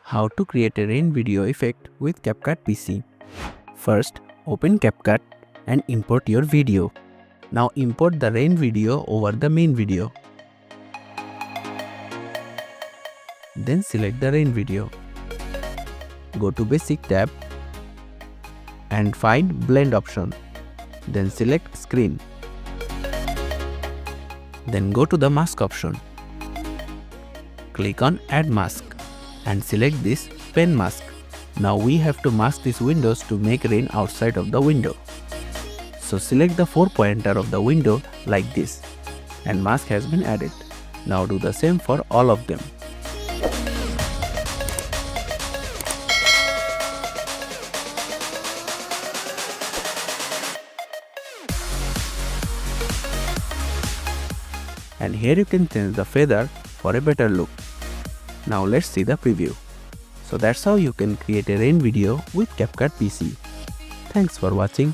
How to create a rain video effect with Capcut PC. First, open Capcut and import your video. Now import the rain video over the main video. Then select the rain video. Go to Basic tab and find Blend option. Then select Screen. Then go to the Mask option. Click on Add Mask and select this Pen Mask. Now we have to mask these windows to make rain outside of the window. So select the 4-pointer of the window like this and mask has been added. Now do the same for all of them. And here you can change the feather for a better look. Now let's see the preview. So that's how you can create a rain video with Capcut PC. Thanks for watching.